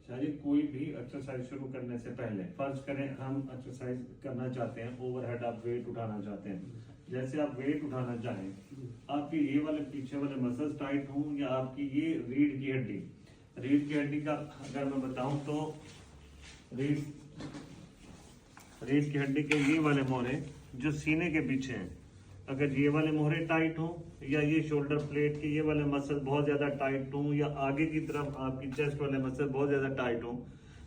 शायद कोई भी एक्सरसाइज शुरू करने से पहले फर्ज करें हम एक्सरसाइज करना चाहते हैं, ओवरहेड आप वेट उठाना चाहते हैं। जैसे आप वेट उठाना चाहें, आपके ये वाले पीछे वाले मसल्स टाइट हों या आपकी ये रीढ़ की हड्डी का अगर मैं बताऊं तो रीढ़ की हड्डी के ये वाले मोहरे जो सीने के पीछे हैं, अगर ये वाले मोहरे टाइट हों या ये शोल्डर प्लेट के ये वाले मसल बहुत ज़्यादा टाइट हों या आगे की तरफ आपकी चेस्ट वाले मसल बहुत ज़्यादा टाइट हों,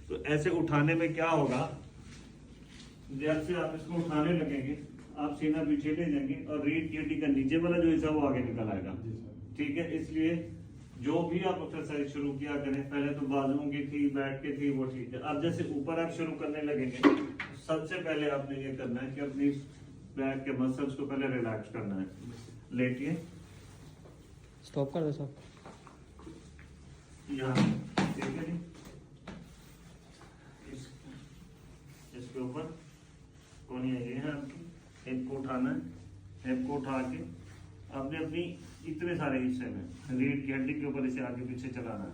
तो ऐसे उठाने में क्या होगा, जैसे आप इसको उठाने लगेंगे आप सीना पीछे ले जाएंगे और रीढ़ की हड्डी का नीचे वाला जो हिस्सा वो आगे निकल आएगा। ठीक है, इसलिए जो भी आप एक्सरसाइज शुरू किया करें, पहले तो बाजुओं की थी, बैठ के थी, वो ठीक है। अब जैसे ऊपर आप शुरू करने लगेंगे, सबसे पहले आपने ये करना है कि अपनी बैक के मसल्स को पहले रिलैक्स करना है। लेटिए, स्टॉप कर दो सब यहाँ, ठीक है जी। इसके ऊपर कोनिया ये है आपकी, हिप को उठाना है, हिप को उठा के आपने अपनी इतने सारे हिस्से में रीढ़ की हड्डी के ऊपर इसे आगे पीछे चलाना है।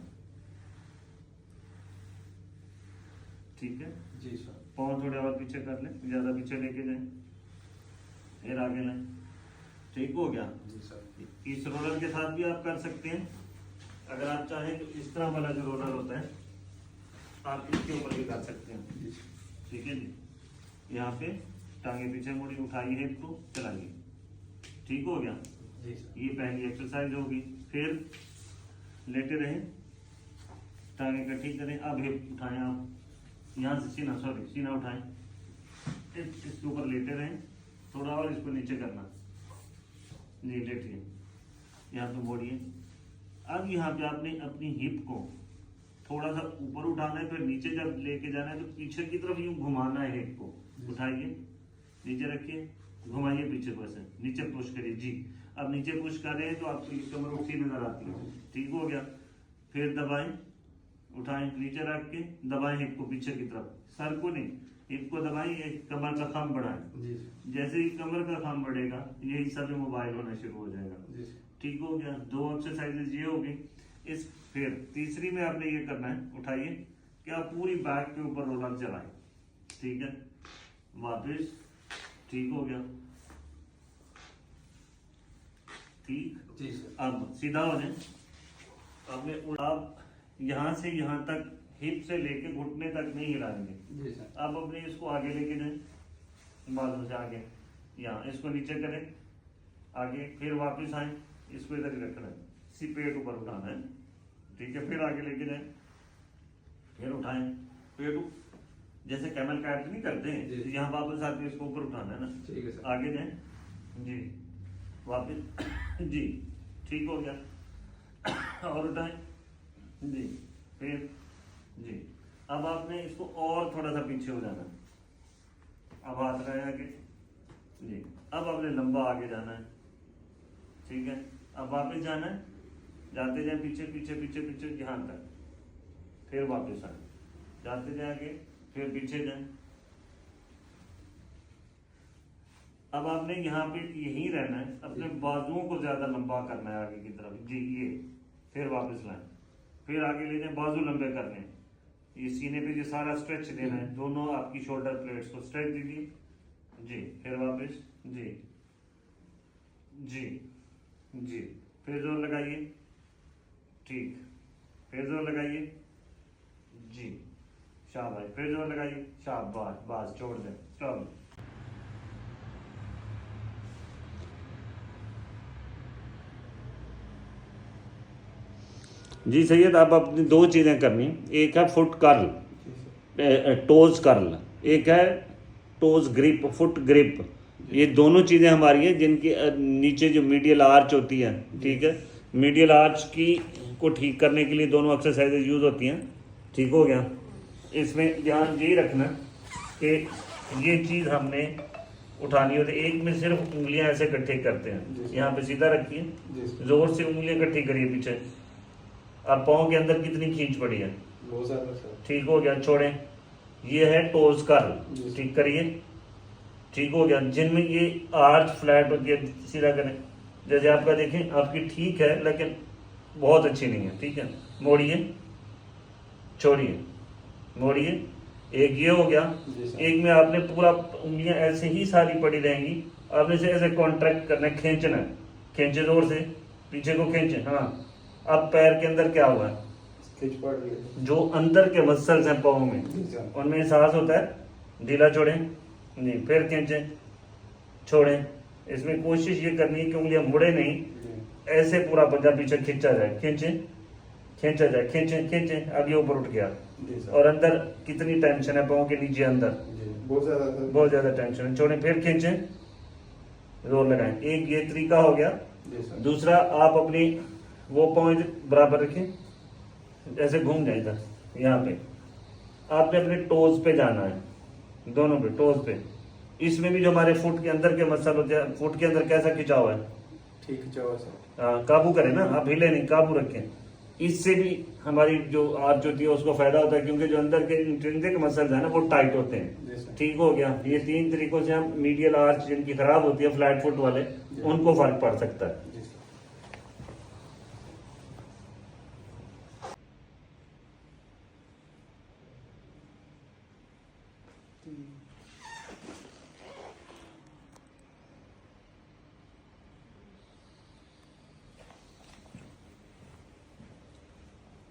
ठीक है जी सर। पाँव थोड़े और पीछे कर लें, ज्यादा पीछे लेके जाएं, फिर आगे लें। ठीक हो गया जी सर। इस रोलर के साथ भी आप कर सकते हैं, अगर आप चाहें तो इस तरह वाला जो रोलर होता है आप इसके ऊपर भी कर सकते हैं। ठीक है जी, यहाँ पे टांगे पीछे मुड़ी, उठाइए हिप को, चलाइए। ठीक हो गया जी सर। ये पहली एक्सरसाइज होगी। फिर लेटे रहें, टांगे इकट्ठी करें, अब हिप उठाएं, आप यहाँ से सीना उठाएं, इसके ऊपर लेटे रहें, थोड़ा और इसको नीचे करना जी, लेटिए, यहाँ पे मोड़िए। अब यहाँ पे आपने अपनी हिप को थोड़ा सा ऊपर उठाना है, फिर नीचे जब लेके जाना है तो पीछे की तरफ यूं घुमाना है हिप को। उठाइए, नीचे रखिए, घुमाइए पीछे को, ऐसे नीचे पुश करिए जी। अब नीचे पुश कर रहे हैं तो आपकी कमर उठी नजर आती है। ठीक हो गया, फिर दबाएं, उठाएं, नीचे रख के दबाएं हिप को पीछे की तरफ, सर को नहीं, हिप को दबाएं, कमर का खाम बढ़ाएं। जैसे ही कमर का खाम बढ़ेगा ये हिस्सा भी मोबाइल होना शुरू हो जाएगा। ठीक हो गया, दो एक्सरसाइजेज ये होगी। इस फिर तीसरी में आपने ये करना है, उठाइए कि आप पूरी बैक के ऊपर रोलर चलाएं। ठीक है, वापस, ठीक हो गया, ठीक जी सर। अब सीधा हो जाए। आपने आप यहाँ से यहाँ तक हिप से लेके घुटने तक नहीं हिलाएंगे। जी सर। अब अपने इसको आगे लेके जाएं, बाजू से आगे, यहाँ इसको नीचे करें, आगे, फिर वापस आए, इसको इधर ही रखना है, इसी पेट ऊपर उठाना है। ठीक है, फिर आगे लेके जाएं, फिर उठाएं, पेट जैसे कैमल कैट नहीं करते हैं, यहाँ वापस आके इसको ऊपर उठाना है ना। ठीक है सर। आगे जाएं जी, वापस जी, ठीक हो गया, और उठाएं जी, फिर जी। अब आपने इसको और थोड़ा सा पीछे हो जाना है, अब हाथ रहे आगे जी। अब आपने लंबा आगे जाना है। ठीक है, अब वापस जाना है, जाते जाए पीछे पीछे पीछे पीछे यहाँ तक, फिर वापस आए, जाते जाए आगे, फिर पीछे जाए। अब आपने यहाँ पे यहीं रहना है, अपने बाजुओं को ज्यादा लंबा करना है आगे की तरफ जी, ये, फिर वापस लाएं, फिर आगे ले जाएं, बाजू लंबे कर लें, ये सीने पे ये सारा स्ट्रेच देना है, दोनों आपकी शोल्डर प्लेट्स को स्ट्रेच दीजिए जी, फिर वापस जी जी जी, फिर जोर लगाइए, ठीक, फिर जोर लगाइए जी, शाबाश, फिर जोर लगाइए, शाबाश, बस छोड़ दें, स्टॉप। जी सैयद, आप अपनी दो चीज़ें करनी, एक है फुट कर्ल, टोज कर्ल, एक है टोज ग्रिप, फुट ग्रिप। ये दोनों चीज़ें हमारी हैं जिनकी नीचे जो मीडियल आर्च होती है, ठीक है, मीडियल आर्च की को ठीक करने के लिए दोनों एक्सरसाइजेज यूज होती हैं। ठीक हो गया, इसमें ध्यान यही रखना कि ये चीज़ हमने उठानी होती है, एक में सिर्फ उंगलियां ऐसे इकट्ठी करते हैं, यहाँ पे सीधा रखिए, जोर से उंगलियां इकट्ठी करिए पीछे, अब पाँव के अंदर कितनी खींच पड़ी है, बहुत ज़्यादा सर। ठीक हो गया, छोड़ें, ये है टोज कर्ल, ठीक करिए, ठीक हो गया। जिनमें ये आर्च फ्लैट होती है सीधा करें, जैसे आपका देखें आपकी ठीक है लेकिन बहुत अच्छी नहीं है। ठीक है, मोड़िए, छोड़िए, मोड़िए, एक ये हो गया। एक में आपने पूरा उंगलियां ऐसे ही सारी पड़ी रहेंगी, आपने इसे ऐसे कॉन्ट्रैक्ट करना है, खींचना है, खींचे जोर से, पीछे को खींचे। हाँ, अब पैर के अंदर क्या हुआ है, जो अंदर के मसल्स हैं पाँव में उनमें एहसास होता है, ढीला छोड़ें जी, फिर खींचें, छोड़ें। इसमें कोशिश ये करनी है कि उंगलियां मुड़े नहीं, ऐसे पूरा पंजा पीछे खींचा जाए, खींचें, खींचा जाए, खींचें खींचें। अब ये ऊपर उठ गया और अंदर कितनी टेंशन है पाँव के नीचे, अंदर बहुत ज्यादा टेंशन है, छोड़ें, फिर खींचें, जोर लगाएं। एक ये तरीका हो गया। दूसरा, आप अपनी वो पाँव बराबर रखें, ऐसे घूम जाए इधर, यहाँ पे आपने अपने टोज पे जाना है, दोनों पे, टोज पे। इसमें भी जो हमारे फुट के अंदर के मसल होते हैं, फुट के अंदर कैसा खिंचाव है, ठीक खिंचाव है सर। हाँ, काबू करें ना, आप हिले नहीं, काबू रखें। इससे भी हमारी जो आर्च होती है उसको फायदा होता है, क्योंकि जो अंदर के इंट्रिंसिक मसल्स है ना वो टाइट होते हैं। ठीक हो गया। ये 3 तरीकों से हम मीडियल आर्च जिनकी खराब होती है, फ्लैट फुट वाले, उनको फर्क पड़ सकता है।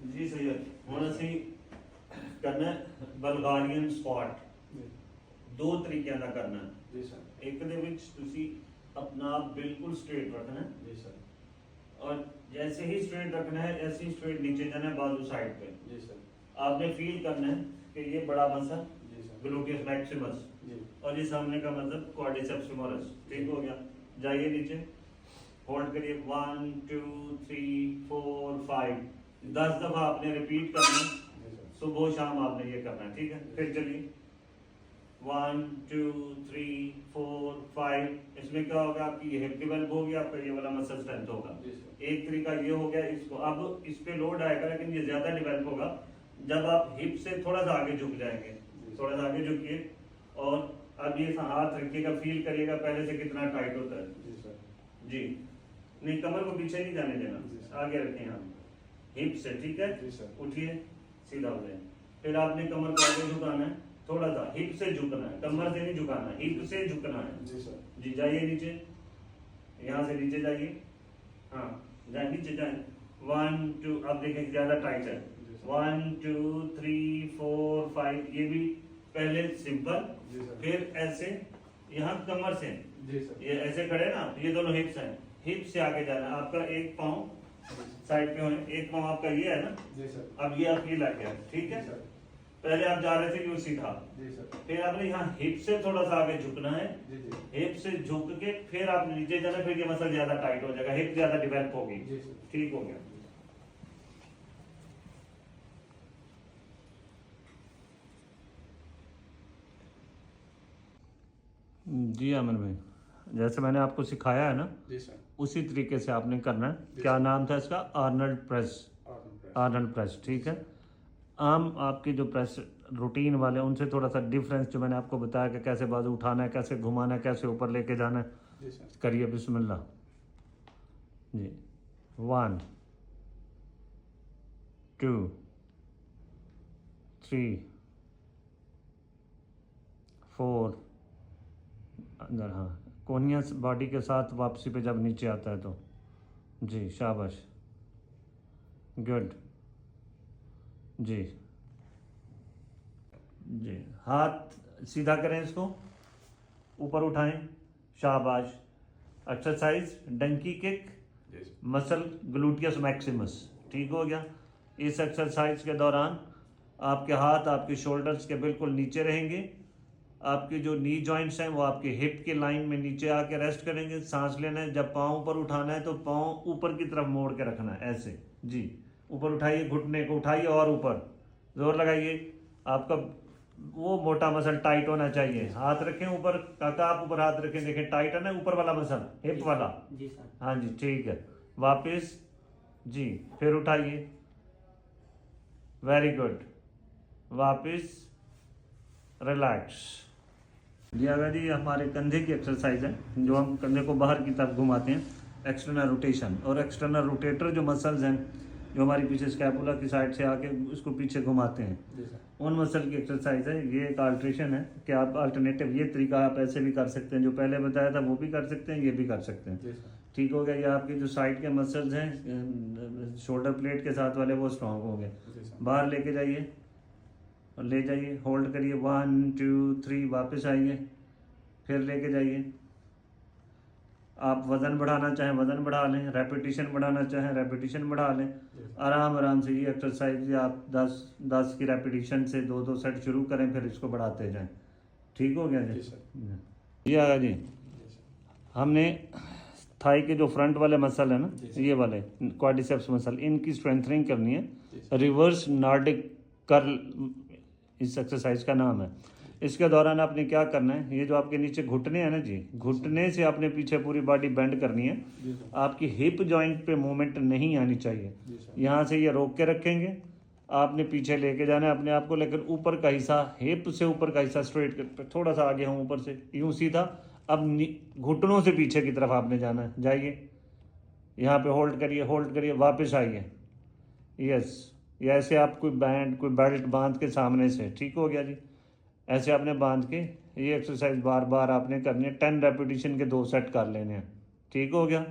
जी सैयद, ਹੁਣ ਅਸੀਂ करना ਬਲਗਾਰੀਅਨ ਸquat। 2 ਤਰੀਕਿਆਂ ਦਾ ਕਰਨਾ ਹੈ जी सर। ਇੱਕ ਦੇ ਵਿੱਚ ਤੁਸੀਂ अपना आप बिल्कुल स्ट्रेट रखना है जी सर। और जैसे ही स्ट्रेट रखना है ऐसे ही स्ट्रेट नीचे जाना है बाजू साइड पे। जी सर। आपने फील करना है कि ये बड़ा मसल जी सर। ग्लूटियस मैक्सिमस जी। और ये सामने का मतलब क्वाड्रिसेप्स फेमोरस। ठीक हो गया। जाइए नीचे, होल्ड करिए, 1 2 3 4 5, 10 दफा आपने रिपीट करना है। सुबह शाम आपने ये करना है, ठीक है। फिर चलिए, 1 2 3 4 5। इसमें क्या होगा, आपकी ये हिप डेवलप होगी, आपका ये वाला मसल स्ट्रेंथ होगा। एक तरीका ये हो गया। इसको अब इस पे लोड आएगा, लेकिन ये ज्यादा डेवलप होगा जब आप हिप से थोड़ा सा आगे झुक जाएंगे। थोड़ा सा आगे झुकिए और अब ये हाथ रखिएगा, फील करिएगा पहले से कितना टाइट होता है। जी सर। जी, नहीं, कमर को पीछे नहीं जाने देना, आगे रखें हम हिप से, ठीक है। जी सर। उठिए, सीधा हो जाए। फिर आपने कमर को आगे झुकाना है, थोड़ा सा हिप से झुकना है, कमर से नहीं झुकाना है, हिप से झुकना है। जी सर। जी, जाइए नीचे, यहाँ से नीचे जाइए, हाँ जाए, नीचे जाए। 1 2, अब देखें ज्यादा टाइट है। 1 2 3 4 5। ये भी पहले सिंपल, फिर ऐसे, यहाँ कमर से, जी सर। ये ऐसे खड़े ना, ये दोनों हिप्स हैं, हिप से आगे जाना है। आपका एक पाँव साइड पे होने, एक पाँव आपका ये है ना। जी सर। अब ये आप ये लग गया, ठीक है। सर। पहले आप जा रहे थे यूं सीधा, जी सर। फिर आपने यहाँ हिप से थोड़ा सा आगे झुकना है। जी जी। हिप से झुक के फिर आप नीचे जाना, फिर ये मसल ज्यादा टाइट हो जाएगा, हिप ज्यादा डेवलप होगी। जी सर। ठीक हो गया। जी आमिर भाई, जैसे मैंने आपको सिखाया है ना, जी सर। उसी तरीके से आपने करना है। क्या नाम था इसका, आर्नल्ड प्रेस। आर्नल्ड प्रेस, ठीक है। आम आपके जो प्रेस रूटीन वाले, उनसे थोड़ा सा डिफरेंस जो मैंने आपको बताया कि कैसे बाजू उठाना है, कैसे घुमाना है, कैसे ऊपर लेके जाना है। जी सर। करिए, बिस्मिल्लाह जी। 1 2 3 4। अंदर, हाँ, कोनिया बॉडी के साथ वापसी पे जब नीचे आता है तो। जी, शाबाश, गुड। जी जी, हाथ सीधा करें, इसको ऊपर उठाएं, शाबाश। Exercise donkey kick, muscle gluteus maximus. ठीक हो गया। इस एक्सरसाइज के दौरान आपके हाथ आपके शोल्डर्स के बिल्कुल नीचे रहेंगे, आपके जो नी जॉइंट्स हैं वो आपके हिप के लाइन में नीचे आके रेस्ट करेंगे। सांस लेना है, जब पाँव ऊपर उठाना है तो पाँव ऊपर की तरफ मोड़ के रखना है, ऐसे। जी, ऊपर उठाइए, घुटने को उठाइए और ऊपर जोर लगाइए। आपका वो मोटा मसल टाइट होना चाहिए। हाथ रखें ऊपर, काका आप ऊपर हाथ रखें, देखें टाइट है ना ऊपर वाला मसल, हिप वाला। जी सर। हाँ जी, ठीक है। वापस जी, फिर उठाइए, वेरी गुड। वापस रिलैक्स। जी अगर जी, हमारे कंधे की एक्सरसाइज है, जो हम कंधे को बाहर की तरफ घुमाते हैं, एक्सटर्नल रोटेशन। और एक्सटर्नल रोटेटर जो मसल्स हैं जो हमारी पीछे स्कैपुला की साइड से आके उसको पीछे घुमाते हैं, जी सर। उन मसल की एक्सरसाइज है। ये एक अल्ट्रेशन है कि आप अल्टरनेटिव, ये तरीका आप ऐसे भी कर सकते हैं, जो पहले बताया था वो भी कर सकते हैं, ये भी कर सकते हैं। जी सर। ठीक हो गया। ये आपके जो साइड के मसल्स हैं शोल्डर प्लेट के साथ वाले, वो स्ट्रांग हो गए। जी सर। बाहर लेके जाइए और ले जाइए, होल्ड करिए, 1 2 3, वापस आइए, फिर लेके जाइए। आप वज़न बढ़ाना चाहें वज़न बढ़ा लें, रेपिटेशन बढ़ाना चाहें रेपिटेशन बढ़ा लें। आराम आराम से ये एक्सरसाइज आप 10 की रेपिटेशन से 2 सेट शुरू करें, फिर इसको बढ़ाते जाएं। ठीक हो गया जी जी? सर। जी आगा जी। जी सर। हमने थाई के जो फ्रंट वाले मसल है ना, जी सर। ये वाले क्वाड्रिसेप्स मसल, इनकी स्ट्रेंथनिंग करनी है। जी सर। रिवर्स नॉर्डिक कर्ल इस एक्सरसाइज का नाम है। इसके दौरान आपने क्या करना है, ये जो आपके नीचे घुटने हैं ना जी, घुटने से आपने पीछे पूरी बॉडी बेंड करनी है। जी सर। आपकी हिप जॉइंट पे मूवमेंट नहीं आनी चाहिए। जी सर। यहाँ से ये रोक के रखेंगे, आपने पीछे लेके जाना है अपने आप को, लेकिन ऊपर का हिस्सा, हिप से ऊपर का हिस्सा स्ट्रेट कर, थोड़ा सा आगे हूँ ऊपर से, यूँ सीधा। अब घुटनों से पीछे की तरफ आपने जाना है। जाइए, यहाँ पे होल्ड करिए, वापस आइए। यस, ये ऐसे आप कोई बैंड, कोई बेल्ट बांध के सामने से, ठीक हो गया जी? ऐसे आपने बांध के ये एक्सरसाइज बार बार आपने करनी है। 10 रेपिटेशन के 2 सेट कर लेने हैं। ठीक हो गया?